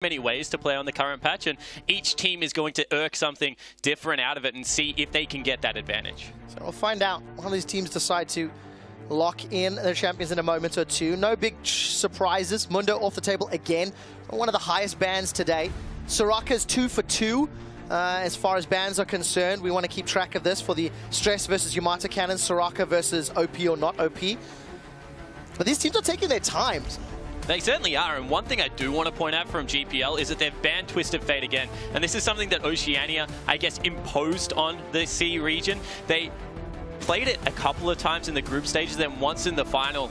many ways to play on the current patch, and each team is going to irk something different out of it and see if they can get that advantage. So we'll find out. One of these teams decide to lock in their champions in a moment or two. No big surprises. Mundo off the table again. One of the highest bans today. Soraka's 2 for 2. As far as bans are concerned, we want to keep track of this for the Stress versus Yamato Cannon, Soraka versus OP or not OP. But these teams are taking their time. They certainly are, and one thing I do want to point out from GPL is that they've banned Twisted Fate again, and this is something that Oceania, I guess, imposed on the C region. They played it a couple of times in the group stages, then once in the final,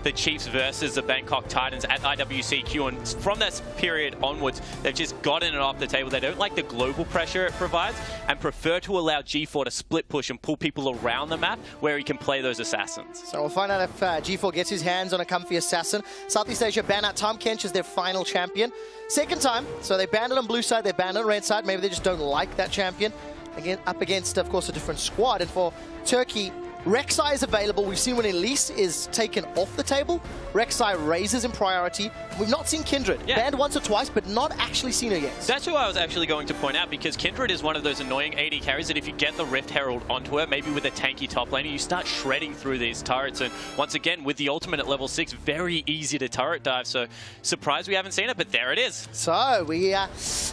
the Chiefs versus the Bangkok Titans at IWCQ, and from that period onwards, they've just gotten it off the table. They don't like the global pressure it provides and prefer to allow G4 to split push and pull people around the map where he can play those assassins. So we'll find out if G4 gets his hands on a comfy assassin. Southeast Asia ban out Tom Kench as their final champion. Second time, so they banned it on blue side, they banned it on red side. Maybe they just don't like that champion. Again, up against, of course, a different squad. And for Turkey, Rek'Sai is available. We've seen when Elise is taken off the table, Rek'Sai raises in priority. We've not seen Kindred. Banned once or twice, but not actually seen her yet. That's who I was actually going to point out, because Kindred is one of those annoying AD carries that if you get the Rift Herald onto her, maybe with a tanky top laner, you start shredding through these turrets. And once again, with the ultimate at level 6, very easy to turret dive. So surprised we haven't seen it, but there it is. So we are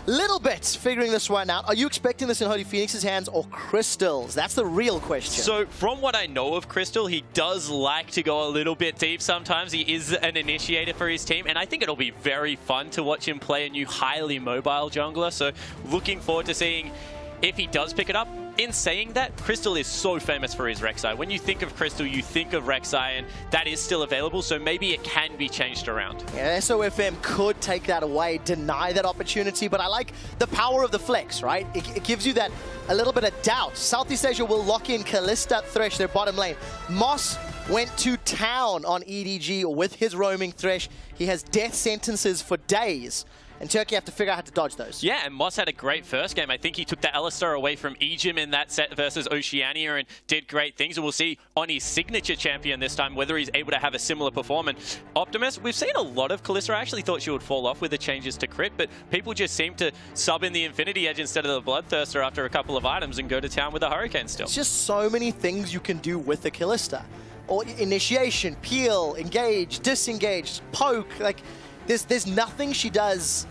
little bit figuring this one out. Are you expecting this in Holy Phoenix's hands or Crystal's? That's the real question. So from what I know of Crystal, he does like to go a little bit deep sometimes. He is an initiator for his team, and I think it'll be very fun to watch him play a new highly mobile jungler. So looking forward to seeing if he does pick it up. In saying that, Crystal is so famous for his Rek'Sai. When you think of Crystal, you think of Rek'Sai, and that is still available, so maybe it can be changed around. Yeah, SOFM could take that away, deny that opportunity, but I like the power of the flex, right? It gives you that a little bit of doubt. Southeast Asia will lock in Kalista Thresh, their bottom lane. Moss went to town on EDG with his roaming Thresh. He has death sentences for days. And Turkey have to figure out how to dodge those. Yeah, and Moss had a great first game. I think he took the Alistar away from Egypt in that set versus Oceania and did great things. And we'll see on his signature champion this time whether he's able to have a similar performance. Optimus, we've seen a lot of Kalista. I actually thought she would fall off with the changes to crit, but people just seem to sub in the Infinity Edge instead of the Bloodthirster after a couple of items and go to town with a Hurricane still. It's just so many things you can do with the Kalista. Or initiation, peel, engage, disengage, poke. Like, there's nothing she does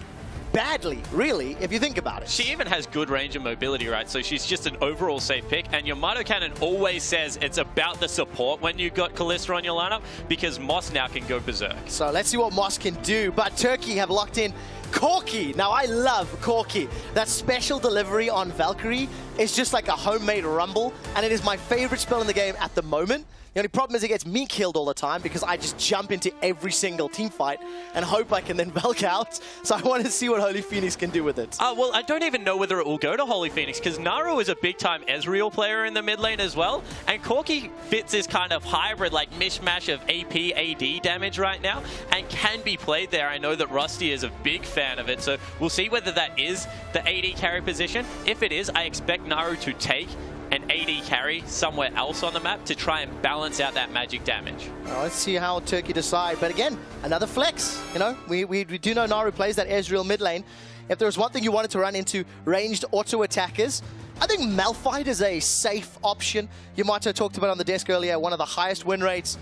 badly, really, if you think about it. She even has good range and mobility, right? So she's just an overall safe pick. And Yamato Cannon always says it's about the support when you've got Kalista on your lineup, because Moss now can go berserk. So let's see what Moss can do. But Turkey have locked in Corki. Now, I love Corki. That special delivery on Valkyrie is just like a homemade rumble, and it is my favorite spell in the game at the moment. The only problem is it gets me killed all the time because I just jump into every single team fight and hope I can then Valk out. So I want to see what Holy Phoenix can do with it. Well, I don't even know whether it will go to Holy Phoenix, because Naru is a big-time Ezreal player in the mid lane as well. And Corki fits this kind of hybrid, like, mishmash of AP, AD damage right now and can be played there. I know that Rusty is a big fan of it, so we'll see whether that is the AD carry position. If it is, I expect Naru to take an AD carry somewhere else on the map to try and balance out that magic damage. Well, let's see how Turkey decide. But again, another flex. You know, we do know Naru plays that Ezreal mid lane. If there was one thing you wanted to run into ranged auto attackers, I think Malphite is a safe option. Yamato talked about on the desk earlier, one of the highest win rates.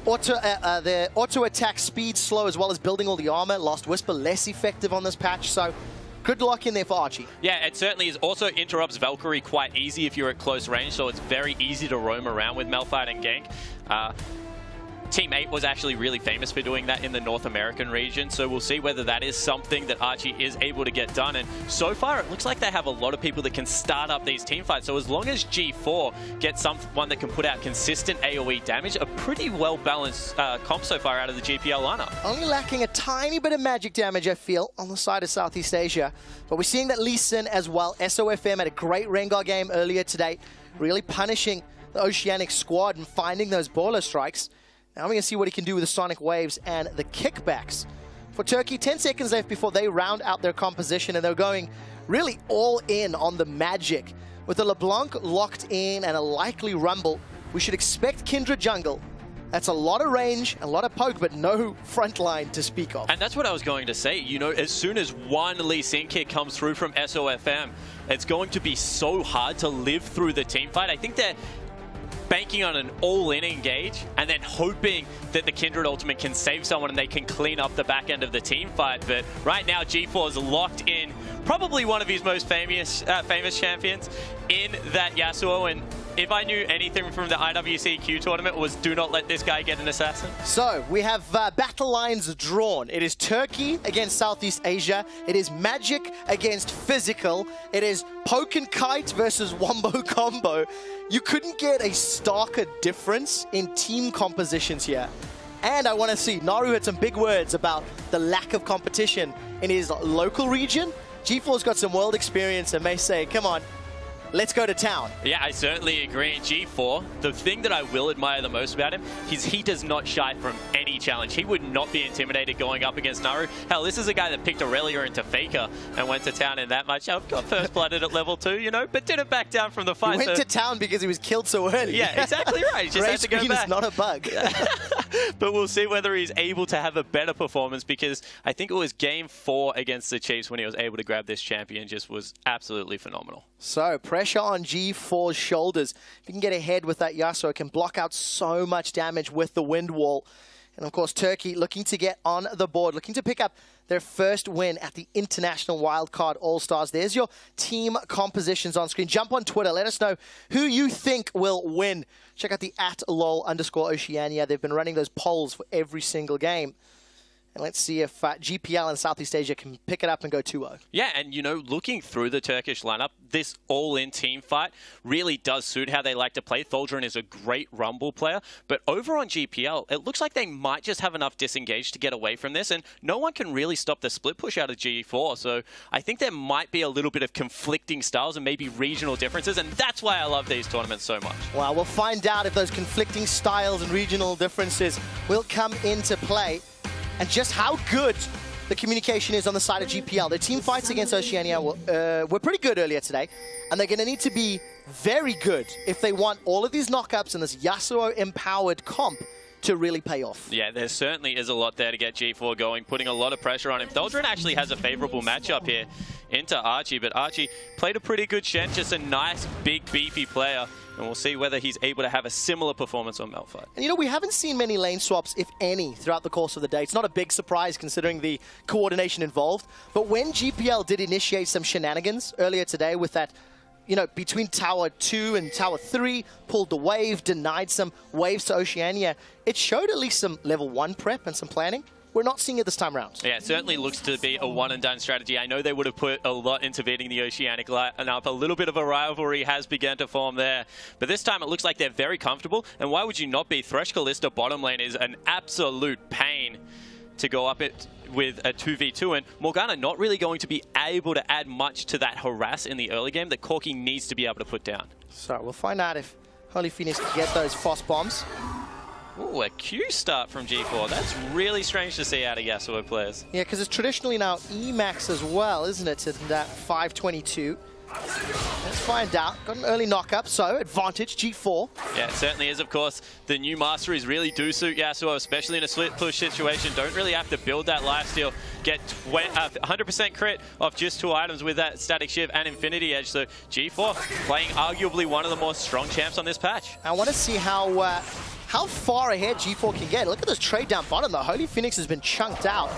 The auto attack speed slow, as well as building all the armor. Last Whisper less effective on this patch, so good luck in there for Archie. Yeah, it certainly is. Also interrupts Valkyrie quite easy if you're at close range, so it's very easy to roam around with Malphite and gank. Team 8 was actually really famous for doing that in the North American region, so we'll see whether that is something that Archie is able to get done. And so far, it looks like they have a lot of people that can start up these team fights. So as long as G4 gets someone that can put out consistent AoE damage, a pretty well-balanced comp so far out of the GPL lineup. Only lacking a tiny bit of magic damage, I feel, on the side of Southeast Asia. But we're seeing that Lee Sin as well. SOFM had a great Rengar game earlier today, really punishing the Oceanic squad and finding those baller strikes. Now we're going to see what he can do with the Sonic Waves and the kickbacks. For Turkey, 10 seconds left before they round out their composition, and they're going really all in on the magic. With the LeBlanc locked in and a likely rumble, we should expect Kindred jungle That's a lot of range, a lot of poke, but no front line to speak of. And that's what I was going to say. You know, as soon as one Lee Sin kick comes through from SOFM, it's going to be so hard to live through the team fight. I think they're banking on an all-in engage and then hoping that the Kindred ultimate can save someone and they can clean up the back end of the team fight. But right now, G4 is locked in probably one of his most famous champions in that Yasuo. And if I knew anything from the IWC Q tournament, was do not let this guy get an assassin. So we have battle lines drawn. It is Turkey against Southeast Asia. It is Magic against Physical. It is Poke and Kite versus Wombo Combo. You couldn't get a starker difference in team compositions here. And I want to see, Naru had some big words about the lack of competition in his local region. G4's got some world experience and may say, come on, let's go to town. Yeah, I certainly agree. G4, the thing that I will admire the most about him is he does not shy from any challenge. He would not be intimidated going up against Naru. Hell, this is a guy that picked Aurelia into Faker and went to town in that match. Got first blooded at level 2, you know, but didn't back down from the fight. He went to town because he was killed so early. Yeah, exactly right. He just had to go back. Is not a bug. But we'll see whether he's able to have a better performance, because I think it was game 4 against the Chiefs when he was able to grab this champion. Just was absolutely phenomenal. So pressure on G4's shoulders. If you can get ahead with that Yasuo, it can block out so much damage with the wind wall. And of course, Turkey looking to get on the board, looking to pick up their first win at the International Wildcard All-Stars. There's your team compositions on screen. Jump on Twitter. Let us know who you think will win. Check out the @lol_Oceania. They've been running those polls for every single game. And let's see if GPL and Southeast Asia can pick it up and go 2-0. Yeah, and you know, looking through the Turkish lineup, this all-in team fight really does suit how they like to play. Tholdren is a great Rumble player, but over on GPL, it looks like they might just have enough disengage to get away from this, and no one can really stop the split push out of G4. So I think there might be a little bit of conflicting styles and maybe regional differences, and that's why I love these tournaments so much. Well, we'll find out if those conflicting styles and regional differences will come into play, and just how good the communication is on the side of GPL. Their team fights against Oceania were pretty good earlier today, and they're going to need to be very good if they want all of these knockups and this Yasuo-empowered comp to really pay off. Yeah, there certainly is a lot there to get G4 going, putting a lot of pressure on him. Tholdren actually has a favorable matchup here into Archie, but Archie played a pretty good Shen, just a nice, big, beefy player. And we'll see whether he's able to have a similar performance on Malphite. And you know, we haven't seen many lane swaps, if any, throughout the course of the day. It's not a big surprise considering the coordination involved. But when GPL did initiate some shenanigans earlier today with that, you know, between Tower 2 and Tower 3, pulled the wave, denied some waves to Oceania, it showed at least some level 1 prep and some planning. We're not seeing it this time around. Yeah, it certainly looks to be a one-and-done strategy. I know they would have put a lot into beating the Oceanic lineup. A little bit of a rivalry has begun to form there. But this time it looks like they're very comfortable. And why would you not be? Thresh Kalista bottom lane is an absolute pain to go up it with a 2v2. And Morgana not really going to be able to add much to that harass in the early game that Corki needs to be able to put down. So we'll find out if Holy Phoenix can get those frost bombs. Ooh, a Q start from G4. That's really strange to see out of Yasuo players. Yeah, because it's traditionally now Emax as well, isn't it, in that 522. Let's find out. Got an early knockup, so advantage, G4. Yeah, it certainly is, of course. The new masteries really do suit Yasuo, especially in a split push situation. Don't really have to build that lifesteal. Get 100% crit off just 2 items with that Static Shiv and Infinity Edge. So G4 playing arguably one of the more strong champs on this patch. I want to see how far ahead G4 can get. Look at this trade down bottom, though. Holy Phoenix has been chunked out.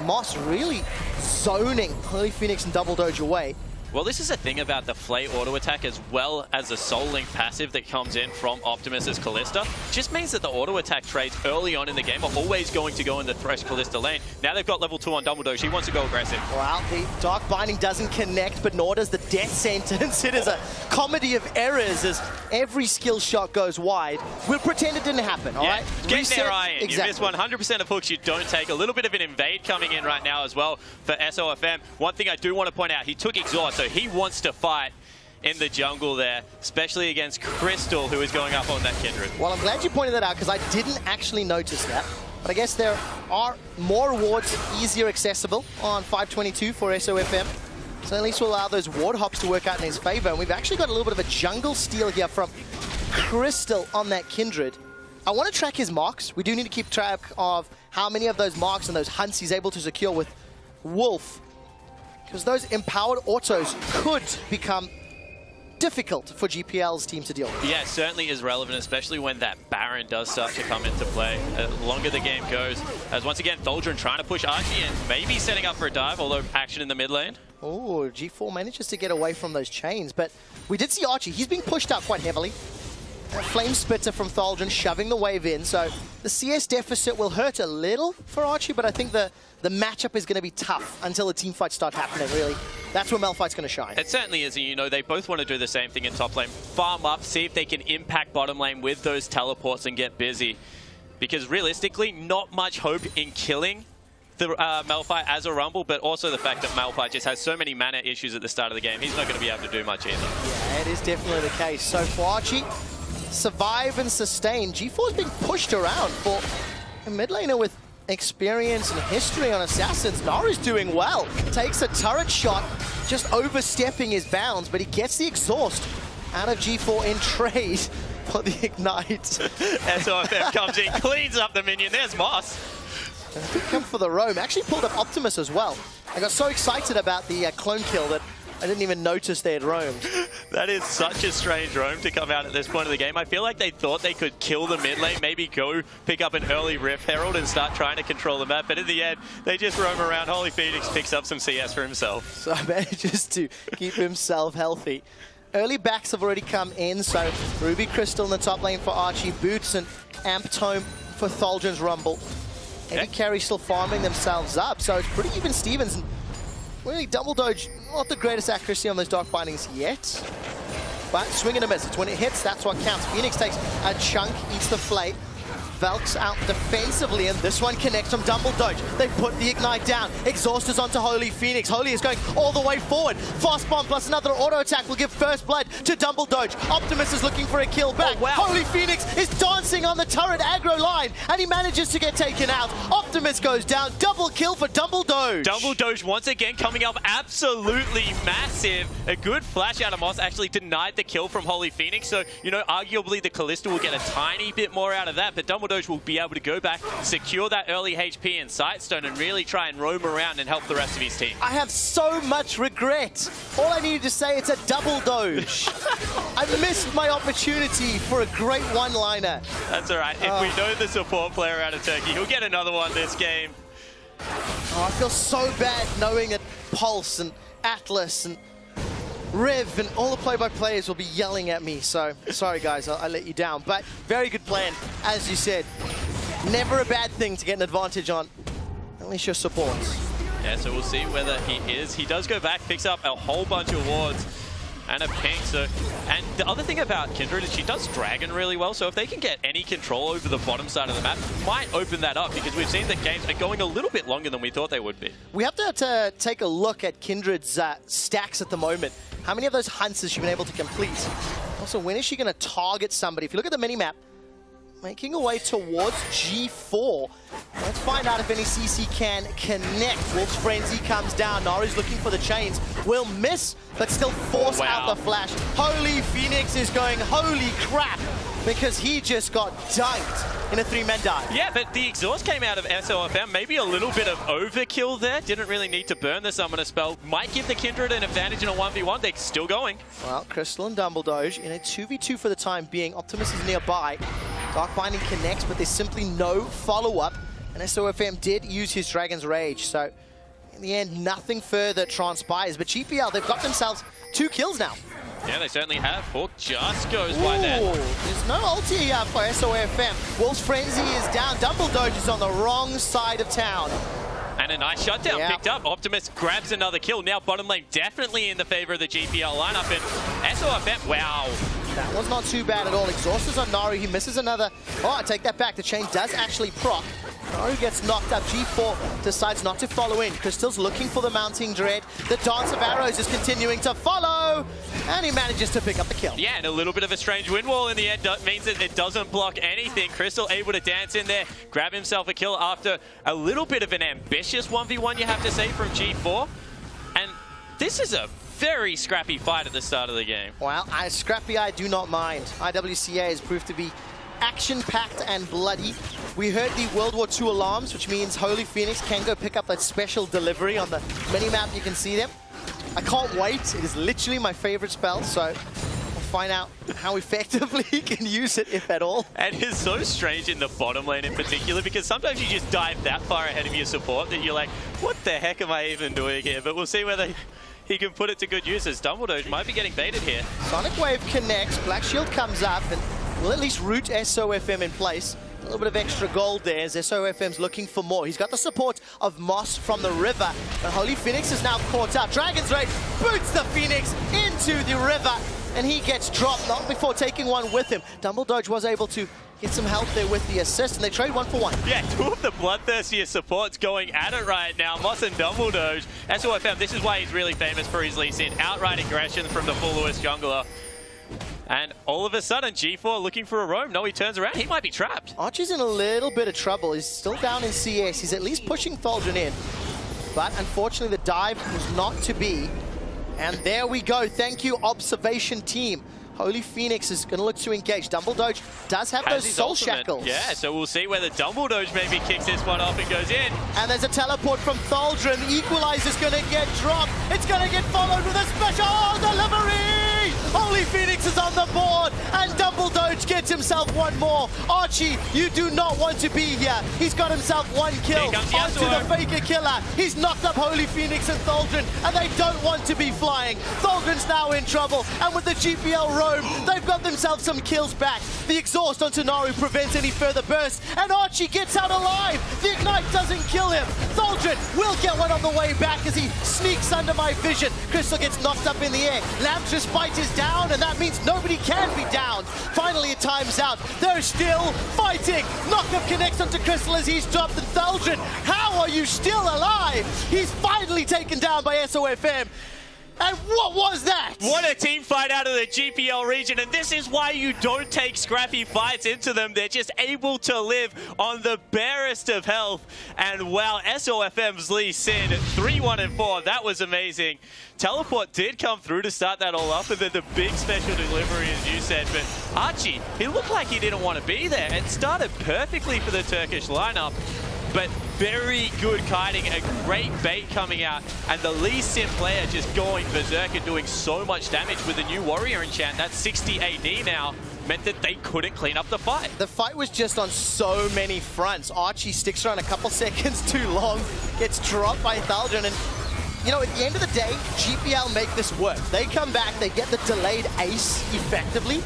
Moss really zoning Holy Phoenix and Double Doge away. Well, this is a thing about the Flay auto attack as well as the Soul Link passive that comes in from Optimus's Kalista. Just means that the auto attack trades early on in the game are always going to go in the Thresh Kalista lane. Now they've got level 2 on Dumbledore. She wants to go aggressive. Well, the Dark Binding doesn't connect, but nor does the Death Sentence. It is a comedy of errors as every skill shot goes wide. We'll pretend it didn't happen, all right? Get Reset. their eye in. Exactly. You miss 100% of hooks you don't take. A little bit of an invade coming in right now as well for SOFM. One thing I do want to point out, he took Exhaust, so he wants to fight in the jungle there, especially against Crystal, who is going up on that Kindred. Well, I'm glad you pointed that out because I didn't actually notice that. But I guess there are more rewards easier accessible on 522 for SOFM. So at least we'll allow those ward hops to work out in his favor. And we've actually got a little bit of a jungle steal here from Crystal on that Kindred. I want to track his marks. We do need to keep track of how many of those marks and those hunts he's able to secure with Wolf. Because those empowered autos could become difficult for GPL's team to deal with. Yeah, it certainly is relevant, especially when that Baron does start to come into play. The longer the game goes, as once again, Tholdren trying to push Archie and maybe setting up for a dive, although action in the mid lane. Oh, G4 manages to get away from those chains, but we did see Archie. He's being pushed out quite heavily. A flame spitter from Tholdren shoving the wave in, so the CS deficit will hurt a little for Archie, but I think the matchup is going to be tough until the team fights start happening, really. That's where Malphite's going to shine. It certainly is, and you know, they both want to do the same thing in top lane. Farm up, see if they can impact bottom lane with those teleports and get busy. Because realistically, not much hope in killing the Malphite as a Rumble, but also the fact that Malphite just has so many mana issues at the start of the game. He's not going to be able to do much either. Yeah, it is definitely the case. So for Archie, survive and sustain. G4 is being pushed around for a mid laner with experience and history on Assassins. Naru's doing well. Takes a turret shot, just overstepping his bounds, but he gets the exhaust out of G4 in trade for the Ignite. SOFM comes in, cleans up the minion. There's Moss. And a good come for the roam. Actually pulled up Optimus as well. I got so excited about the clone kill that I didn't even notice they had roamed. That is such a strange roam to come out at this point of the game. I feel like they thought they could kill the mid lane, maybe go pick up an early Rift Herald and start trying to control the map. But in the end, they just roam around. Holy Phoenix picks up some CS for himself. So manages to keep himself healthy. Early backs have already come in, so Ruby Crystal in the top lane for Archie, Boots and Amp Tome for Tholdren's Rumble. Heavy Carry still farming themselves up, so it's pretty even Stevens. And really, Double Doge, not the greatest accuracy on those Dark Bindings yet. But swing and a miss. It's when it hits, that's what counts. Phoenix takes a chunk, eats the flate. Valk's out defensively, and this one connects from Double Doge. They put the Ignite down. Exhaust is onto Holy Phoenix. Holy is going all the way forward. Fast bomb plus another auto attack will give first blood to Double Doge. Optimus is looking for a kill back. Oh, wow. Holy Phoenix is dancing on the turret aggro line, and he manages to get taken out. Optimus goes down. Double kill for Double Doge. Double Doge once again coming up absolutely massive. A good flash out of Moss actually denied the kill from Holy Phoenix. So, you know, arguably the Kalista will get a tiny bit more out of that, but Double Doge will be able to go back, secure that early HP and Sightstone, and really try and roam around and help the rest of his team. I have so much regret. All I needed to say, it's a Double Doge. I missed my opportunity for a great one-liner. That's all right. If we know the support player out of Turkey, he'll get another one this game. Oh, I feel so bad knowing that Pulse and Atlas and Riv and all the play-by-players will be yelling at me, so sorry guys, I let you down. But very good plan, as you said. Never a bad thing to get an advantage on, at least your supports. Yeah, so we'll see whether he is. He does go back, picks up a whole bunch of wards and a ping. So, and the other thing about Kindred is she does Dragon really well, so if they can get any control over the bottom side of the map, might open that up, because we've seen that games are going a little bit longer than we thought they would be. We have to take a look at Kindred's stacks at the moment. How many of those hunts has she been able to complete? Also, when is she going to target somebody? If you look at the minimap, making her way towards G4. Let's find out if any CC can connect. Wolf's Frenzy comes down. Naru's looking for the chains. Will miss, but still force out the flash. Holy Phoenix is going, holy crap, because he just got dunked in a three-man dive. Yeah, but the exhaust came out of SOFM. Maybe a little bit of overkill there. Didn't really need to burn the summoner spell. Might give the Kindred an advantage in a 1v1. They're still going. Well, Crystal and Double Doge in a 2v2 for the time being. Optimus is nearby. Dark Binding connects, but there's simply no follow-up. And SOFM did use his Dragon's Rage, so in the end, nothing further transpires. But GPL, they've got themselves 2 kills now. Yeah, they certainly have. Hawk just goes by that. There's no ulti here for SOFM. Wolf's Frenzy is down. Double Doge is on the wrong side of town. And a nice shutdown picked up. Optimus grabs another kill. Now bottom lane definitely in the favor of the GPL lineup. And SOFM, wow. That was not too bad at all. Exhaust is on Naru. He misses another. Oh, I take that back. The chain does actually proc. Naru gets knocked up. G4 decides not to follow in. Crystal's looking for the mounting dread. The dance of arrows is continuing to follow. And he manages to pick up the kill. Yeah, and a little bit of a strange wind wall in the end means that it doesn't block anything. Crystal able to dance in there, grab himself a kill after a little bit of an ambitious 1v1, you have to say, from G4. And this is a very scrappy fight at the start of the game. Well, scrappy I do not mind. IWCA has proved to be action-packed and bloody. We heard the World War II alarms, which means Holy Phoenix can go pick up that special delivery on the mini-map. You can see them. I can't wait. It is literally my favorite spell, so we'll find out how effectively he can use it, if at all. And it's so strange in the bottom lane in particular, because sometimes you just dive that far ahead of your support that you're like, what the heck am I even doing here? But we'll see whether he can put it to good use, as Dumbledore might be getting baited here. Sonic Wave connects, Black Shield comes up, and will at least root SOFM in place. A little bit of extra gold there as SOFM's looking for more. He's got the support of Moss from the river, but Holy Phoenix is now caught up. Dragon's Rage boots the Phoenix into the river, and he gets dropped, not before taking one with him. Dumbledore was able to get some help there with the assist, and they trade 1-for-1. Yeah, two of the bloodthirstiest supports going at it right now. Moss and Dumbledore. SOFM, this is why he's really famous for his Lee Sin. Outright aggression from the full Lewis jungler. And all of a sudden, G4 looking for a roam. No, he turns around. He might be trapped. Archie's in a little bit of trouble. He's still down in CS. He's at least pushing Thaldron in. But unfortunately, the dive was not to be. And there we go. Thank you, observation team. Holy Phoenix is going to look to engage. Dumbledore does have those soul shackles. Yeah, so we'll see whether Dumbledore maybe kicks this one off and goes in. And there's a teleport from Thaldron. Equalizer's going to get dropped. It's going to get followed with a special delivery. Holy Phoenix is on the board, and Dumbledore gets himself one more. Archie, you do not want to be here. He's got himself one kill onto the Faker killer. He's knocked up Holy Phoenix and Thaldron, and they don't want to be flying. Thaldron's now in trouble, and with the GPL roam, they've got themselves some kills back. The exhaust onto Naru prevents any further burst, and Archie gets out alive. The ignite doesn't kill him. Thaldron will get one on the way back as he sneaks under my vision. Crystal gets knocked up in the air. Lamb's Respite is down, and that means nobody can be down. Finally, it times out. They're still fighting. Knockup connects onto Crystal as he's dropped. And Thaldron, how are you still alive? He's finally taken down by SOFM. And what was that? What a team fight out of the GPL region, and this is why you don't take scrappy fights into them. They're just able to live on the barest of health. And wow, SOFM's Lee Sin, 3-1-4, that was amazing. Teleport did come through to start that all up, and then the big special delivery, as you said. But Archie, he looked like he didn't want to be there. It started perfectly for the Turkish lineup, but very good kiting, a great bait coming out, and the Lee Sin player just going berserk and doing so much damage with the new Warrior enchant. That's 60 AD now, meant that they couldn't clean up the fight. The fight was just on so many fronts. Archie sticks around a couple seconds too long, gets dropped by Thaldron, and you know, at the end of the day, GPL make this work. They come back, they get the delayed ace effectively,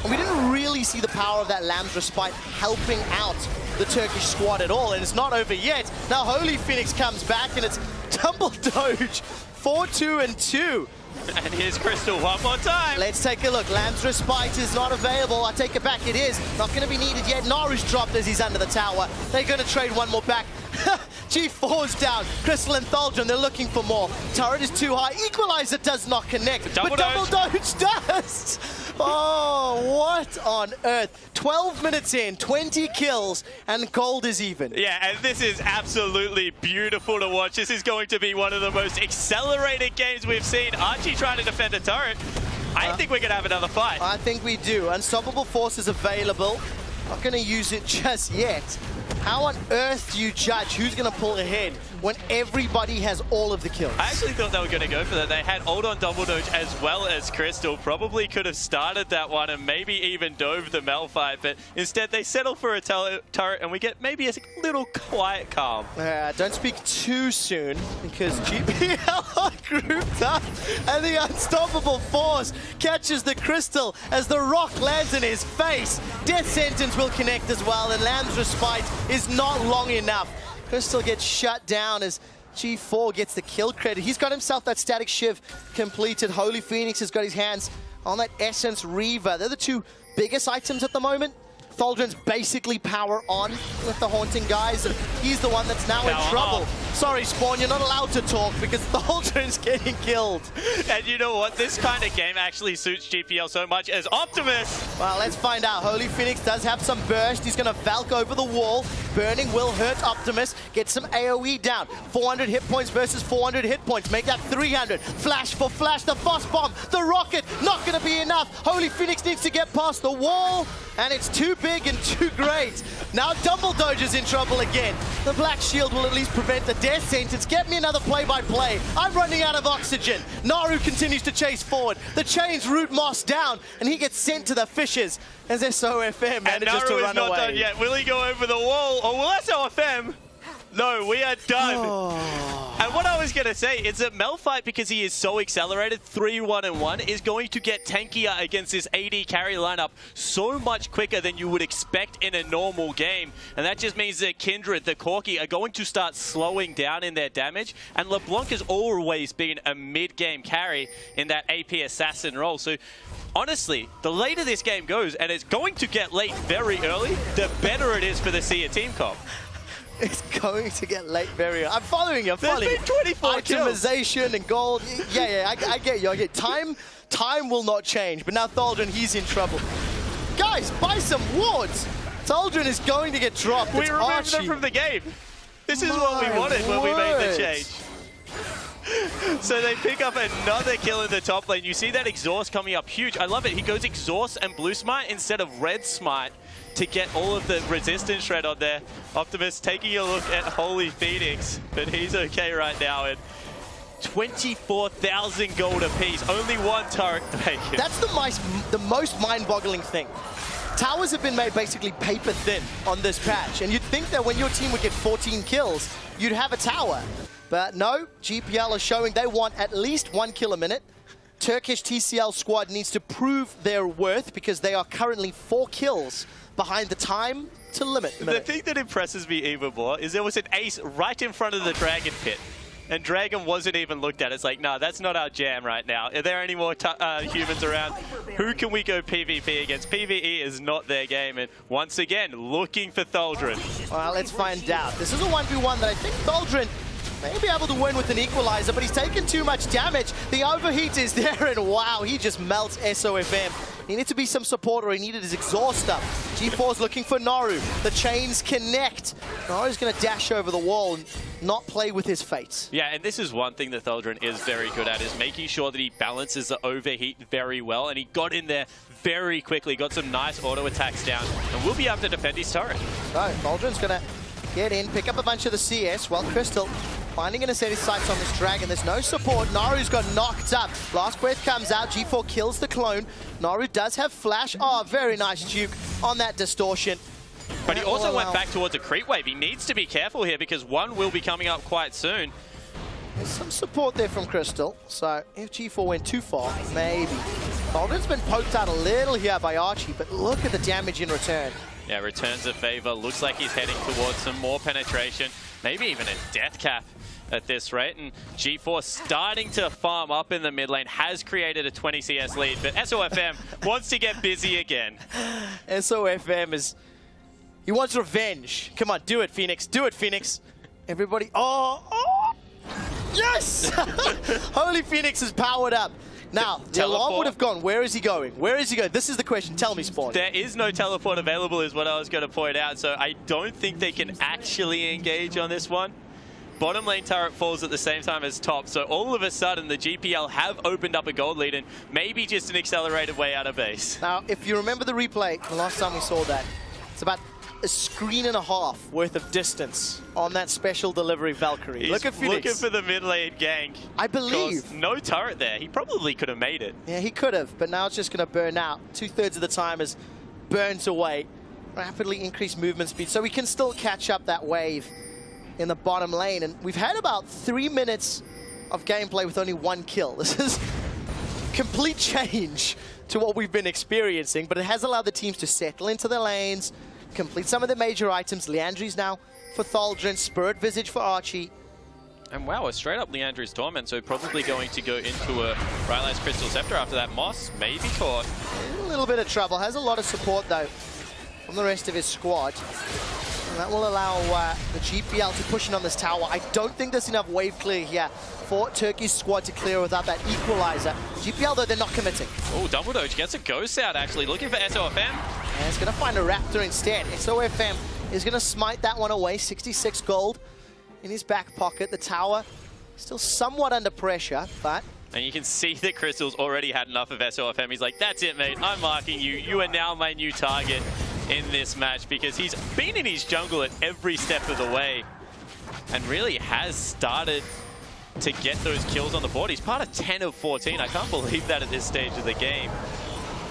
and we didn't really see the power of that Lamb's Respite helping out the Turkish squad at all, and it's not over yet. Now Holy Phoenix comes back, and it's Dumbledore, 4-2-2. And here's Crystal one more time. Let's take a look. Lamb's Respite is not available. I take it back, it is. Not going to be needed yet. Naru's dropped as he's under the tower. They're going to trade one more back. G4's down. Crystal and Thaldron, they're looking for more. Turret is too high. Equalizer does not connect. But Dumbledore does. Oh, what on earth? 12 minutes in, 20 kills, and gold is even. Yeah, and this is absolutely beautiful to watch. This is going to be one of the most accelerated games we've seen. Archie trying to defend a turret. I think we're going to have another fight. I think we do. Unstoppable Force is available. Not going to use it just yet. How on earth do you judge who's going to pull ahead when everybody has all of the kills? I actually thought they were going to go for that. They had ult on Dumbledore as well as Crystal. Probably could have started that one and maybe even dove the Mel fight, but instead they settle for a turret and we get maybe a little quiet calm. Don't speak too soon, because GPL are grouped up and the Unstoppable Force catches the Crystal as the rock lands in his face. Death Sentence will connect as well, and Lamb's Respite is not long enough. Crystal gets shut down as G4 gets the kill credit. He's got himself that Static Shiv completed. Holy Phoenix has got his hands on that Essence Reaver. They're the two biggest items at the moment. Thaldron's basically power on with the Haunting guys. And he's the one that's now in trouble. Sorry, Spawn, you're not allowed to talk because Thaldren's getting killed. And you know what? This kind of game actually suits GPL so much as Optimus. Well, let's find out. Holy Phoenix does have some burst. He's going to Valk over the wall. Burning will hurt Optimus. Get some AoE down. 400 hit points versus 400 hit points. Make that 300. Flash for flash. The Frost Bomb. The rocket. Not going to be enough. Holy Phoenix needs to get past the wall. And it's too big and too great. Now Dumbledoge's in trouble again. The Black Shield will at least prevent the death sentence. Get me another play-by-play. I'm running out of oxygen. Naru continues to chase forward. The chains root Moss down, and he gets sent to the fishes as SOFM manages to run away. And Naru is not done yet. Will he go over the wall, or will SOFM? No, we are done. Oh. And what I was going to say is that Malphite, because he is so accelerated, 3-1-1, is going to get tankier against this AD carry lineup so much quicker than you would expect in a normal game. And that just means that Kindred, the Corki, are going to start slowing down in their damage. And LeBlanc has always been a mid-game carry in that AP assassin role. So honestly, the later this game goes, and it's going to get late very early, the better it is for the SEA team comp. It's going to get late very early. I'm following you. I'm following you. There's been 24 itemization and gold. Yeah, I get you. I get time will not change. But now Thaldren, he's in trouble. Guys, buy some wards. Thaldren is going to get dropped. We removed them from the game. This is what we wanted when we made the change. So they pick up another kill in the top lane. You see that exhaust coming up huge. I love it. He goes exhaust and blue smite instead of red smite to get all of the resistance shred on there. Optimus taking a look at Holy Phoenix, but he's okay right now. And 24,000 gold apiece. Only one turret to make it. That's the most mind-boggling thing. Towers have been made basically paper thin on this patch, and you'd think that when your team would get 14 kills, you'd have a tower. But no, GPL are showing they want at least 1 kill a minute. Turkish TCL squad needs to prove their worth because they are currently 4 kills behind the time to limit. The thing that impresses me even more is there was an ace right in front of the Dragon pit. And Dragon wasn't even looked at. It's like, nah, that's not our jam right now. Are there any more humans around? Who can we go PvP against? PvE is not their game. And once again, looking for Thaldren. Well, let's find out. This is a 1v1 that I think Thaldren may be able to win with an equalizer, but he's taken too much damage. The overheat is there, and wow, he just melts SOFM. He needed to be some support, or he needed his exhaust up. G4's looking for Naru. The chains connect. Naru's going to dash over the wall and not play with his fate. Yeah, and this is one thing that Thaldren is very good at, is making sure that he balances the overheat very well, and he got in there very quickly, got some nice auto attacks down, and will be able to defend his turret. So, Thaldren's going to get in, pick up a bunch of the CS. Well, Crystal finding an set his sights on this Dragon. There's no support. Naru's got knocked up. Last breath comes out. G4 kills the clone. Naru does have flash. Oh, very nice juke on that distortion. But he also went back towards a creep wave. He needs to be careful here because one will be coming up quite soon. There's some support there from Crystal. So if G4 went too far, maybe. Thaldren's been poked out a little here by Archie, but look at the damage in return. Yeah, returns a favor. Looks like he's heading towards some more penetration. Maybe even a death cap at this rate. And G4 starting to farm up in the mid lane, has created a 20 CS lead, but SOFM wants to get busy again. SOFM is... he wants revenge. Come on, do it, Phoenix. Do it, Phoenix. Everybody... oh! Yes! Holy Phoenix is powered up. Now, the alarm would have gone. Where is he going? Where is he going? This is the question. Tell me, Spawn. There is no teleport available is what I was going to point out, so I don't think they can actually engage on this one. Bottom lane turret falls at the same time as top, so all of a sudden the GPL have opened up a gold lead and maybe just an accelerated way out of base. Now, if you remember the replay, the last time we saw that, it's about a screen and a half worth of distance on that special delivery Valkyrie. He's look at Phoenix. Looking for the mid lane gank. I believe. No turret there. He probably could have made it. Yeah, he could have, but now it's just going to burn out. 2/3 of the time is burnt away. Rapidly increased movement speed, so we can still catch up that wave in the bottom lane. And we've had about 3 minutes of gameplay with only 1 kill. This is complete change to what we've been experiencing, but it has allowed the teams to settle into their lanes, complete some of the major items. Leandri's now for Thaldren, Spirit Visage for Archie. And wow, a straight up Leandri's Torment, so probably going to go into a Rylai's Crystal Scepter after that. Moss may be caught. A little bit of trouble, has a lot of support though from the rest of his squad. And that will allow the GPL to push in on this tower. I don't think there's enough wave clear here for Turkey's squad to clear without that equalizer. GPL, though, they're not committing. Oh, Double Doge gets a ghost out, actually, looking for SOFM. And it's going to find a Raptor instead. SOFM is going to smite that one away. 66 gold in his back pocket. The tower still somewhat under pressure, but... And you can see that Crystal's already had enough of SOFM. He's like, that's it, mate. I'm marking you. You are now my new target in this match, because he's been in his jungle at every step of the way and really has started to get those kills on the board. He's part of 10 of 14. I can't believe that at this stage of the game.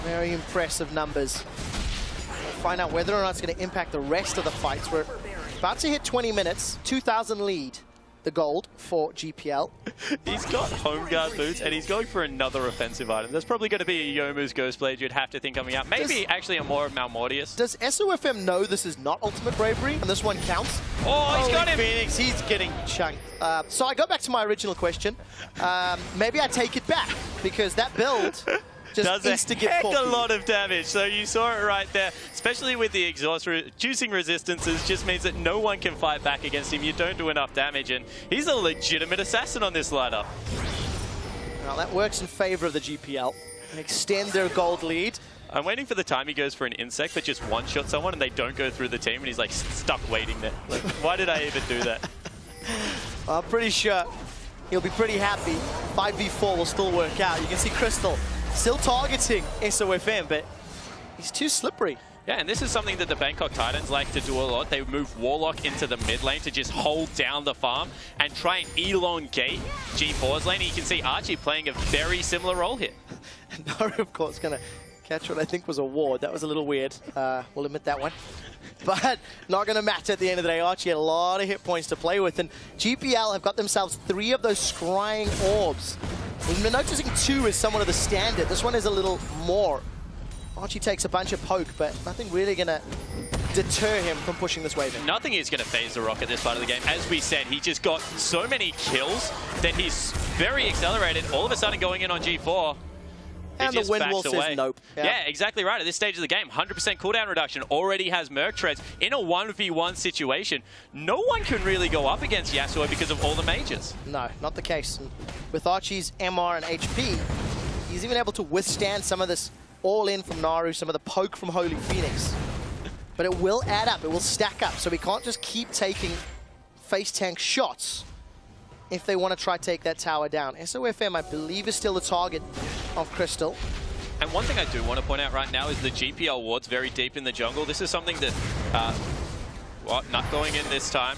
Very impressive numbers. We'll find out whether or not it's going to impact the rest of the fights. We're about to hit 20 minutes, 2,000 lead. The gold for GPL. He's got home guard boots and he's going for another offensive item. There's probably going to be a Youmuu's Ghostblade you'd have to think coming out. Maybe actually a more Malmortius. Does SOFM know this is not Ultimate Bravery and this one counts? Oh, he's got him! Phoenix, he's getting chunked. So I go back to my original question. Maybe I take it back, because that build just does a heck a lot of damage. So you saw it right there, especially with the exhaust reducing resistances, just means that no one can fight back against him. You don't do enough damage, and he's a legitimate assassin on this lineup. Well, that works in favor of the GPL and extend their gold lead. I'm waiting for the time he goes for an insect, but just one-shot someone and they don't go through the team, and he's like stuck waiting there. Like, why did I even do that? I'm pretty sure he'll be pretty happy. 5v4 will still work out. You can see Crystal still targeting SOFM, but he's too slippery. Yeah, and this is something that the Bangkok Titans like to do a lot. They move Warlock into the mid lane to just hold down the farm and try and elongate G4's lane. And you can see Archie playing a very similar role here. Naru, of course, going to catch what I think was a ward. That was a little weird. We'll admit that one. But not going to matter at the end of the day. Archie had a lot of hit points to play with. And GPL have got themselves 3 of those scrying orbs. We've been noticing 2 is somewhat of the standard. This one is a little more. Archie takes a bunch of poke, but nothing really going to deter him from pushing this wave in. Nothing is going to phase the Rock at this part of the game. As we said, he just got so many kills that he's very accelerated. All of a sudden going in on G4. And the wind wall says nope. Yeah, exactly right. At this stage of the game, 100% cooldown reduction, already has Merc Treads. In a 1v1 situation, no one can really go up against Yasuo because of all the mages. No, not the case. And with Archie's MR and HP, he's even able to withstand some of this all-in from Naru, some of the poke from Holy Phoenix. But it will add up, it will stack up, so we can't just keep taking face tank shots if they want to try take that tower down. SOFM, I believe, is still the target of Crystal. And one thing I do want to point out right now is the GPL wards very deep in the jungle. This is something that, not going in this time.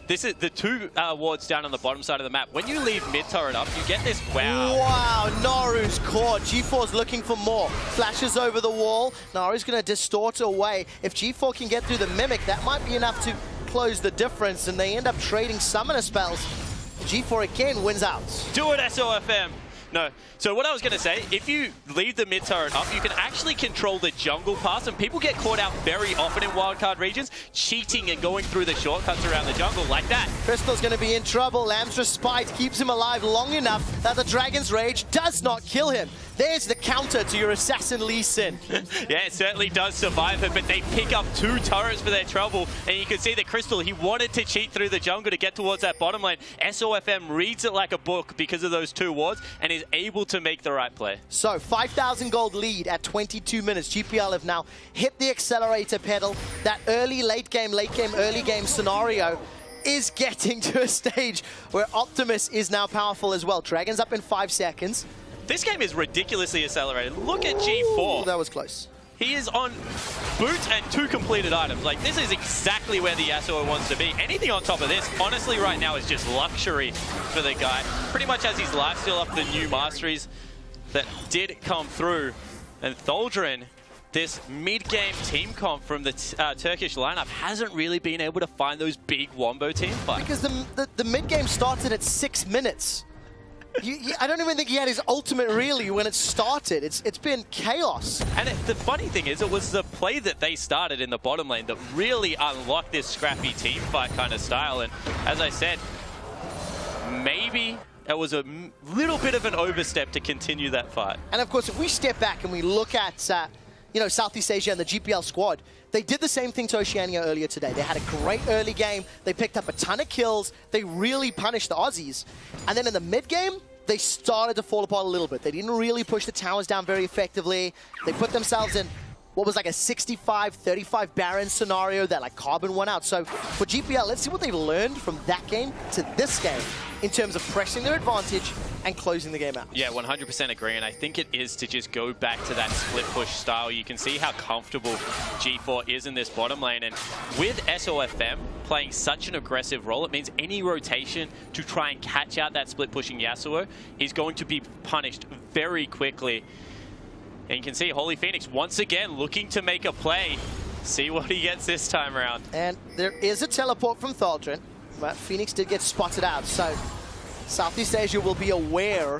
This is the 2 wards down on the bottom side of the map. When you leave mid-turret up, you get this wow. Wow, Naru's caught. G4's looking for more. Flashes over the wall. Naru's going to distort away. If G4 can get through the Mimic, that might be enough to close the difference, and they end up trading summoner spells. G4 again wins out. Do it, SOFM. No. So what I was going to say, if you leave the mid turret up, you can actually control the jungle pass, and people get caught out very often in wildcard regions, cheating and going through the shortcuts around the jungle like that. Crystal's going to be in trouble. Lamb's Respite keeps him alive long enough that the Dragon's Rage does not kill him. There's the counter to your Assassin Lee Sin. Yeah, it certainly does survive it, but they pick up 2 turrets for their trouble, and you can see that Crystal, he wanted to cheat through the jungle to get towards that bottom lane. SOFM reads it like a book because of those 2 wards, and is able to make the right play. So, 5,000 gold lead at 22 minutes. GPL have now hit the accelerator pedal. That early, late game, early game scenario is getting to a stage where Optimus is now powerful as well. Dragon's up in 5 seconds. This game is ridiculously accelerated. Look at G4. Ooh, that was close. He is on boots and 2 completed items. Like, this is exactly where the Yasuo wants to be. Anything on top of this, honestly, right now is just luxury for the guy. Pretty much has his lifesteal up the new masteries that did come through. And Tholdrin, this mid-game team comp from the Turkish lineup, hasn't really been able to find those big wombo team fights. Because the mid-game started at 6 minutes. I don't even think he had his ultimate really when it started. It's been chaos. And the funny thing is, it was the play that they started in the bottom lane that really unlocked this scrappy team fight kind of style. And as I said, maybe it was a little bit of an overstep to continue that fight. And of course, if we step back and we look at you know, Southeast Asia and the GPL squad, they did the same thing to Oceania earlier today. They had a great early game. They picked up a ton of kills. They really punished the Aussies. And then in the mid game, they started to fall apart a little bit. They didn't really push the towers down very effectively. They put themselves in what was like a 65-35 Baron scenario that like Carbon won out. So for GPL, let's see what they've learned from that game to this game in terms of pressing their advantage and closing the game out. Yeah, 100% agree, and I think it is to just go back to that split push style. You can see how comfortable G4 is in this bottom lane, and with SOFM playing such an aggressive role, it means any rotation to try and catch out that split pushing Yasuo is going to be punished very quickly. And you can see Holy Phoenix once again looking to make a play. See what he gets this time around. And there is a teleport from Thaldrin, but Phoenix did get spotted out. So Southeast Asia will be aware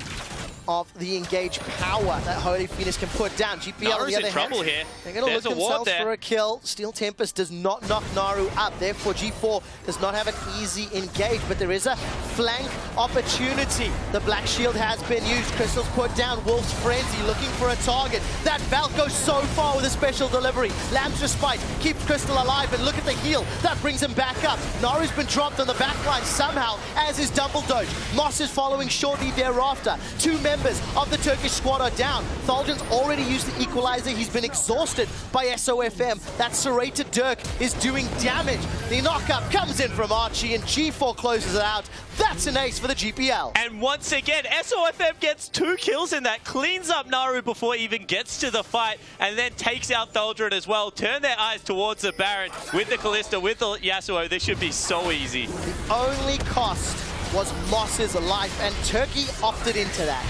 of the engage power that Holy Phoenix can put down. GPL on the other hand, here. They're going to look themselves for a kill. Steel Tempest does not knock Naru up. Therefore, G4 does not have an easy engage, but there is a flank opportunity. The Black Shield has been used. Crystal's put down. Wolf's Frenzy looking for a target. That Valk goes so far with a special delivery. Lamb's Respite keeps Crystal alive, and look at the heal. That brings him back up. Naru's been dropped on the backline somehow, as is Double Doge. Moss is following shortly thereafter. Two members of the Turkish squad are down. Thaldrin's already used the equalizer. He's been exhausted by SOFM. That serrated Dirk is doing damage. The knockup comes in from Archie, and G4 closes it out. That's an ace for the GPL. And once again, SOFM gets 2 kills in that, cleans up Naru before he even gets to the fight, and then takes out Thaldrin as well. Turn their eyes towards the Baron with the Kalista, with the Yasuo. This should be so easy. The only cost was Moss's life, and Turkey opted into that.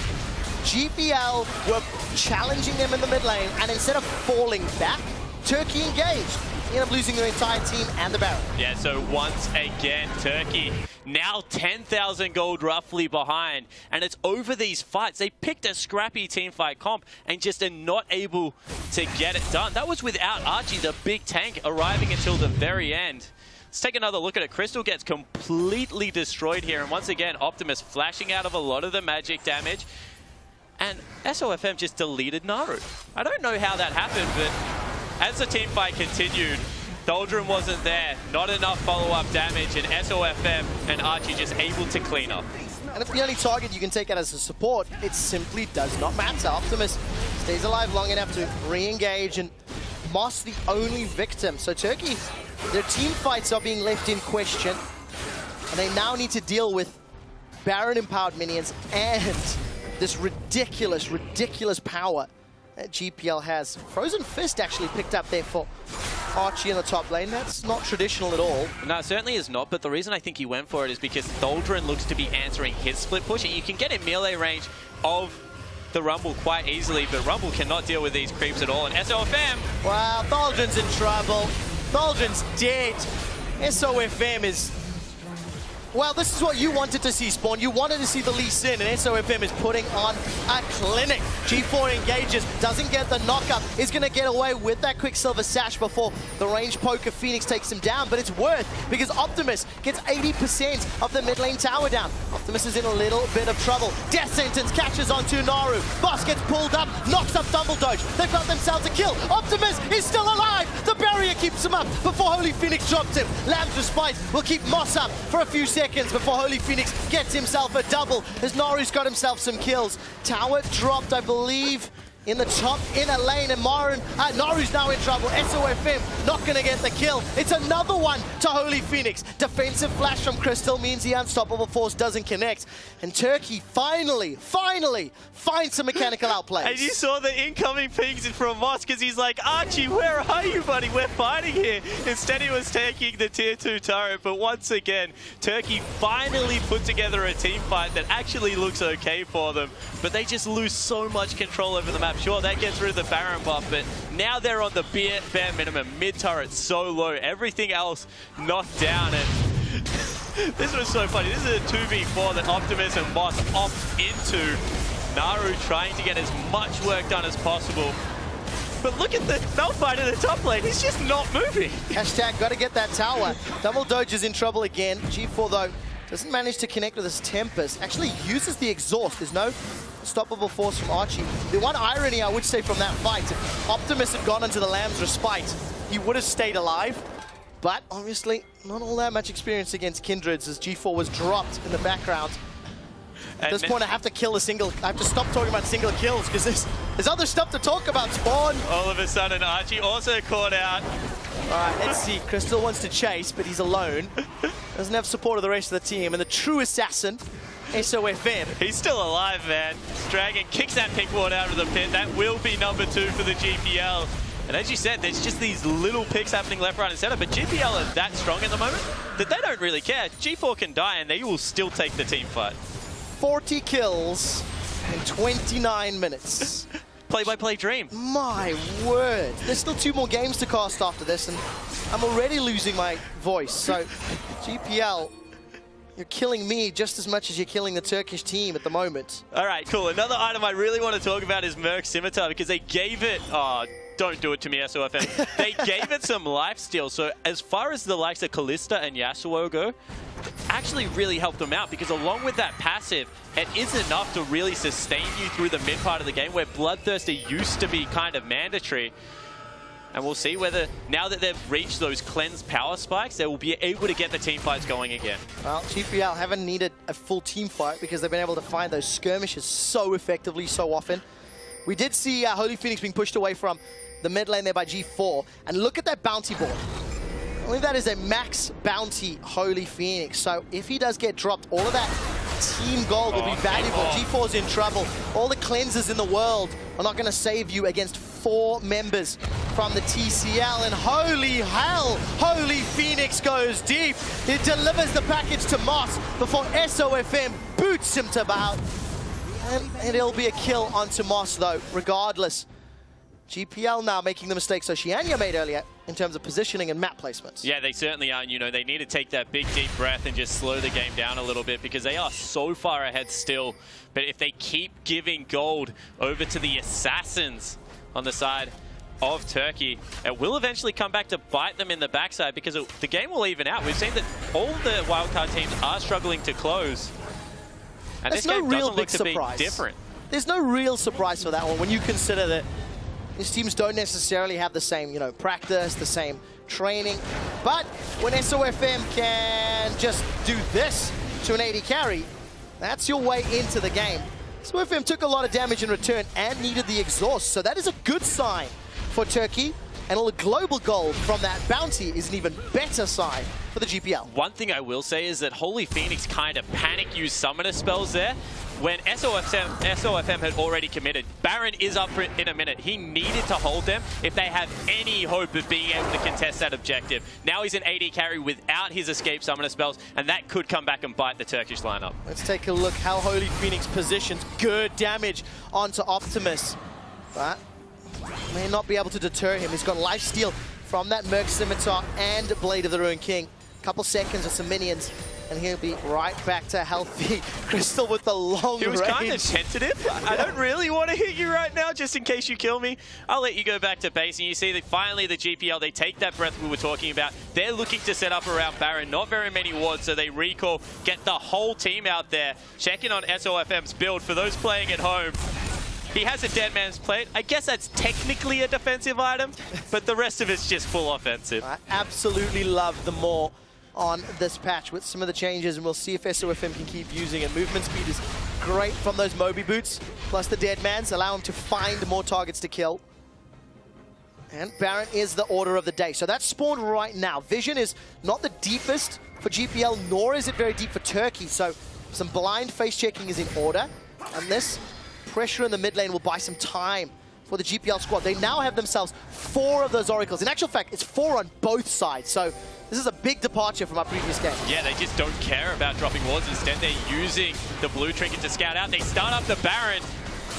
GPL were challenging them in the mid lane, and instead of falling back, Turkey engaged. They ended up losing their entire team and the Baron. Yeah, so once again, Turkey now 10,000 gold roughly behind, and it's over these fights. They picked a scrappy team fight comp and just are not able to get it done. That was without Archie, the big tank, arriving until the very end. Let's take another look at it. Crystal gets completely destroyed here, and once again, Optimus flashing out of a lot of the magic damage. And SOFM just deleted Naru. I don't know how that happened, but as the team fight continued, Thaldrin wasn't there, not enough follow-up damage, and SOFM and Archie just able to clean up. And if the only target you can take out as a support, it simply does not matter. Optimus stays alive long enough to re-engage, and Moss the only victim. So Turkey, their team fights are being left in question, and they now need to deal with Baron-empowered minions and this ridiculous, ridiculous power that GPL has. Frozen Fist actually picked up there for Archie in the top lane. That's not traditional at all. No, it certainly is not, but the reason I think he went for it is because Thaldrin looks to be answering his split push, and you can get in melee range of the Rumble quite easily, but Rumble cannot deal with these creeps at all, and SOFM... Wow, Thaldrin's in trouble. Thaldrin's dead. SOFM is... Well, this is what you wanted to see, Spawn. You wanted to see the Lee Sin, and SOFM is putting on a clinic. G4 engages, doesn't get the knockup, is going to get away with that Quicksilver Sash before the range poker Phoenix takes him down, but it's worth, because Optimus gets 80% of the mid lane tower down. Optimus is in a little bit of trouble. Death Sentence catches onto Naru. Boss gets pulled up, knocks up Double Doge. They've got themselves a kill. Optimus is still alive. The barrier keeps him up before Holy Phoenix drops him. Lamb's Respite will keep Moss up for a few seconds before Holy Phoenix gets himself a double, as Naru's got himself some kills. Tower dropped, I believe, in the top inner lane, and Naru's now in trouble. SOFM not going to get the kill. It's another one to Holy Phoenix. Defensive flash from Crystal means the unstoppable force doesn't connect. And Turkey finally finds some mechanical outplays. And you saw the incoming pings from Moss, because he's like, Archie, where are you, buddy? We're fighting here. Instead, he was taking the tier 2 turret. But once again, Turkey finally put together a team fight that actually looks okay for them. But they just lose so much control over the map. Sure, that gets rid of the Baron buff, but now they're on the bare minimum. Mid-turret so low, everything else knocked down, and this was so funny. This is a 2v4 that Optimus and Moss opt into. Naru trying to get as much work done as possible. But look at the Malphite in the top lane. He's just not moving. Hashtag gotta get that tower. Double Doge is in trouble again. G4, though, Doesn't manage to connect with his Tempest. Actually uses the exhaust. There's no stoppable force from Archie. The one irony I would say from that fight, if Optimus had gone into the Lamb's Respite, he would have stayed alive. But obviously, not all that much experience against Kindreds as G4 was dropped in the background. At this point, I have to stop talking about single kills because there's other stuff to talk about, Spawn. All of a sudden, Archie also caught out. All right, let's see. Crystal wants to chase, but he's alone. Doesn't have support of the rest of the team. And the true assassin, SOFM. He's still alive, man. Dragon kicks that pink ward out of the pit. That will be number 2 for the GPL. And as you said, there's just these little picks happening left, right, and center. But GPL are that strong at the moment that they don't really care. G4 can die, and they will still take the team fight. 40 kills in 29 minutes. Play-by-play dream. My word. There's still 2 more games to cast after this, and I'm already losing my voice. So, GPL, you're killing me just as much as you're killing the Turkish team at the moment. All right, cool. Another item I really want to talk about is Merc Scimitar because they gave it... Oh, don't do it to me, SOFM. They gave it some lifesteal. So as far as the likes of Kalista and Yasuo go, actually really helped them out because along with that passive, it is enough to really sustain you through the mid part of the game where Bloodthirster used to be kind of mandatory. And we'll see whether, now that they've reached those cleanse power spikes, they will be able to get the team fights going again. Well, GPL haven't needed a full team fight because they've been able to find those skirmishes so effectively, so often. We did see Holy Phoenix being pushed away from the mid lane there by G4. And look at that bounty board. I believe that is a max bounty Holy Phoenix. So if he does get dropped, all of that team gold will be valuable. G4's in trouble. All the cleansers in the world are not going to save you against 4 members from the TCL. And holy hell, Holy Phoenix goes deep. It delivers the package to Moss before SOFM boots him to bout. And it'll be a kill onto Moss though, regardless. GPL now making the mistakes Oceania made earlier in terms of positioning and map placements. Yeah, they certainly are. And, you know, they need to take that big, deep breath and just slow the game down a little bit because they are so far ahead still. But if they keep giving gold over to the Assassins on the side of Turkey, it will eventually come back to bite them in the backside because the game will even out. We've seen that all the wildcard teams are struggling to close. And There's this game no real doesn't look big to be surprise. different. There's no real surprise for that one when you consider that these teams don't necessarily have the same, practice, the same training. But when SOFM can just do this to an AD carry, that's your way into the game. SOFM took a lot of damage in return and needed the exhaust, so that is a good sign for Turkey. And all the global gold from that bounty is an even better sign for the GPL. One thing I will say is that Holy Phoenix kind of panic-used summoner spells there when SOFM had already committed. Baron is up for it in a minute. He needed to hold them if they have any hope of being able to contest that objective. Now he's an AD carry without his escape summoner spells, and that could come back and bite the Turkish lineup. Let's take a look how Holy Phoenix positions. Good damage onto Optimus. But may not be able to deter him. He's got lifesteal from that Merc Scimitar and Blade of the Ruined King. Couple seconds with some minions, and he'll be right back to healthy. Crystal with the long range. He was kind of tentative. I don't really want to hit you right now, just in case you kill me. I'll let you go back to base, and you see that finally the GPL, they take that breath we were talking about. They're looking to set up around Baron. Not very many wards, so they recall, get the whole team out there. Check in on SOFM's build for those playing at home. He has a Dead Man's Plate. I guess that's technically a defensive item, but the rest of it's just full offensive. I absolutely love the more on this patch with some of the changes, and we'll see if SOFM can keep using it. Movement speed is great from those Moby boots, plus the Dead Man's allow him to find more targets to kill. And Baron is the order of the day. So that's spawned right now. Vision is not the deepest for GPL, nor is it very deep for Turkey. So some blind face checking is in order, and this pressure in the mid lane will buy some time for the GPL squad. They now have themselves 4 of those oracles. In actual fact, it's 4 on both sides. So this is a big departure from our previous game. Yeah, they just don't care about dropping wards. Instead, they're using the blue trinket to scout out. They start up the Baron.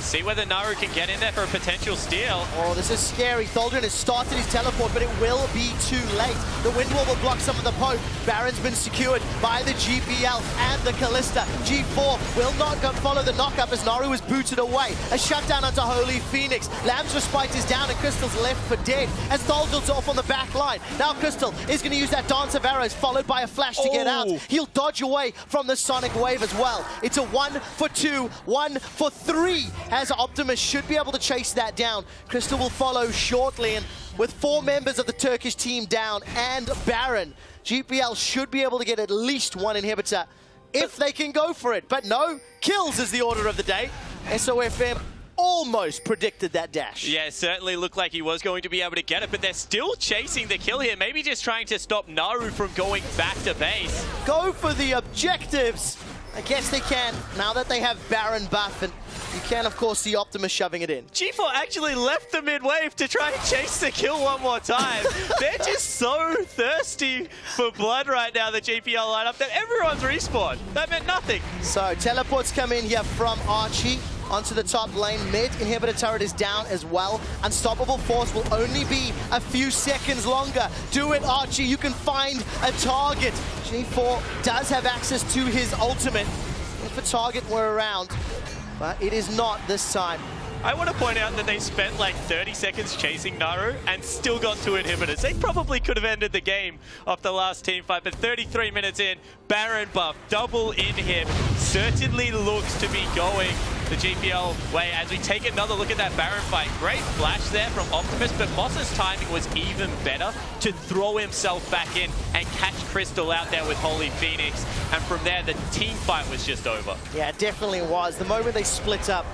See whether Naru can get in there for a potential steal. Oh, this is scary. Thaldrin has started his teleport, but it will be too late. The wind wall will block some of the poke. Baron's been secured by the GPL and the Callista. G4 will not follow the knockup as Naru is booted away. A shutdown onto Holy Phoenix. Lamb's Respite is down and Crystal's left for dead as Thaldrin's off on the back line. Now Crystal is going to use that Dance of Arrows followed by a flash to get out. He'll dodge away from the Sonic Wave as well. It's a 1 for 2, 1 for 3 as Optimus should be able to chase that down. Crystal will follow shortly, and with 4 members of the Turkish team down and Baron, GPL should be able to get at least 1 inhibitor if they can go for it. But no, kills is the order of the day. SOFM almost predicted that dash. Yeah, it certainly looked like he was going to be able to get it, but they're still chasing the kill here. Maybe just trying to stop Naru from going back to base. Go for the objectives. I guess they can, now that they have Baron buff, and you can, of course, see Optimus shoving it in. G4 actually left the mid-wave to try and chase the kill one more time. They're just so thirsty for blood right now, the GPL lineup, that everyone's respawned. That meant nothing. So, teleports come in here from Archie onto the top lane. Mid inhibitor turret is down as well. Unstoppable Force will only be a few seconds longer. Do it, Archie. You can find a target. G4 does have access to his ultimate if a target were around, but it is not this time. I want to point out that they spent like 30 seconds chasing Naru and still got 2 inhibitors. They probably could have ended the game off the last team fight, but 33 minutes in, Baron buff, double inhib, certainly looks to be going the GPL way as we take another look at that Baron fight. Great flash there from Optimus, but Moss's timing was even better to throw himself back in and catch Crystal out there with Holy Phoenix. And from there, the team fight was just over. Yeah, it definitely was. The moment they split up,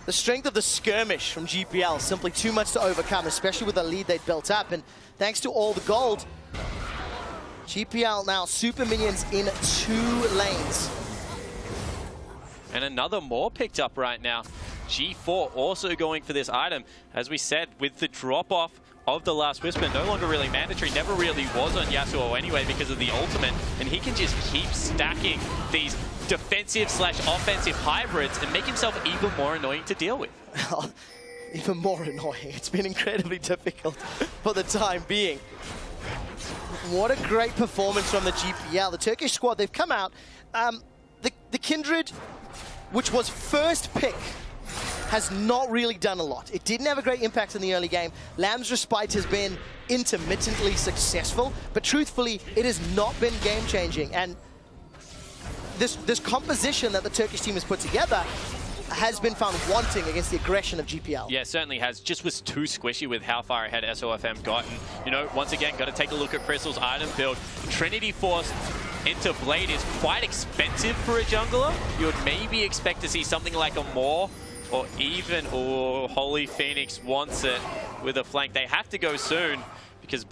the strength of the skirmish from GPL, simply too much to overcome, especially with the lead they'd built up. And thanks to all the gold, GPL now super minions in 2 lanes. And another more picked up right now. G4 also going for this item. As we said, with the drop-off of the Last Whisper, no longer really mandatory, never really was on Yasuo anyway because of the ultimate, and he can just keep stacking these defensive/offensive hybrids and make himself even more annoying to deal with. Even more annoying. It's been incredibly difficult for the time being. What a great performance from the GPL. The Turkish squad, they've come out. The Kindred, which was first pick, has not really done a lot. It didn't have a great impact in the early game. Lamb's Respite has been intermittently successful, but truthfully, it has not been game-changing. And this composition that the Turkish team has put together has been found wanting against the aggression of GPL. Yeah, certainly has. Just was too squishy with how far ahead SOFM gotten. You know, once again, got to take a look at Crystal's item build. Trinity Force into Blade is quite expensive for a jungler. You would maybe expect to see something like a Maw or even, Holy Phoenix wants it with a flank. They have to go soon because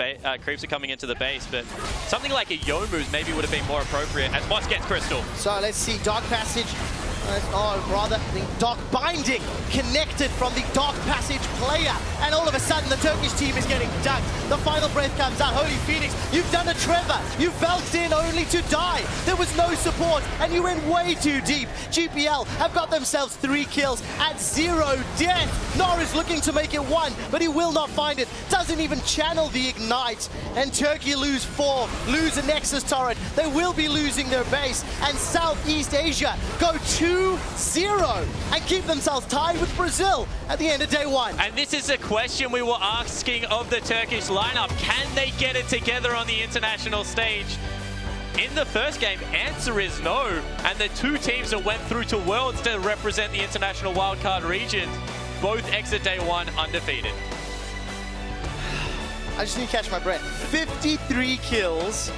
creeps are coming into the base, but something like a Yomu's maybe would have been more appropriate as Moss gets Crystal. So let's see, Dark Passage, the Dark Binding connected from the Dark Passage player, and all of a sudden the Turkish team is getting dunked. The final breath comes out. Holy Phoenix, you've done a Trevor. You felt in only to die. There was no support, and you went way too deep. GPL have got themselves 3 kills at 0 death. Norris looking to make it 1, but he will not find it. Doesn't even channel the Ignite, and Turkey lose 4, lose a Nexus turret. They will be losing their base, and Southeast Asia go 2-0 and keep themselves tied with Brazil at the end of day 1. And this is a question we were asking of the Turkish lineup. Can they get it together on the international stage? In the first game, answer is no. And the 2 teams that went through to Worlds to represent the international wildcard region both exit day 1 undefeated. I just need to catch my breath. 53 kills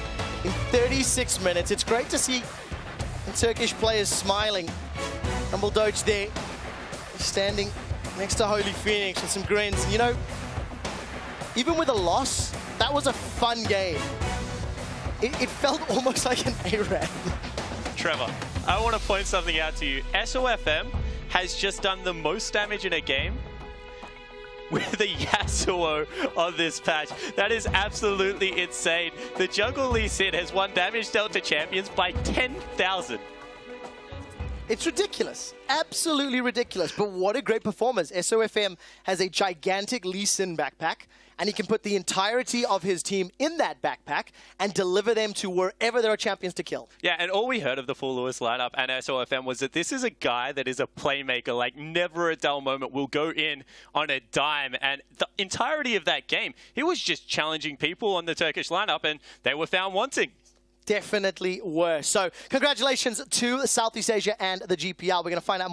in 36 minutes. It's great to see the Turkish players smiling. Rumble Doge there, standing next to Holy Phoenix with some grins. You know, even with a loss, that was a fun game. It felt almost like an ARAM. Trevor, I want to point something out to you. SOFM has just done the most damage in a game with a Yasuo on this patch. That is absolutely insane. The Jungle Lee Sin has won damage dealt to champions by 10,000. It's ridiculous. Absolutely ridiculous. But what a great performance. SOFM has a gigantic Lee Sin backpack, and he can put the entirety of his team in that backpack and deliver them to wherever there are champions to kill. Yeah, and all we heard of the full Lewis lineup and SOFM was that this is a guy that is a playmaker, like never a dull moment, will go in on a dime. And the entirety of that game, he was just challenging people on the Turkish lineup, and they were found wanting. Definitely were. So congratulations to Southeast Asia and the GPL. We're going to find out more.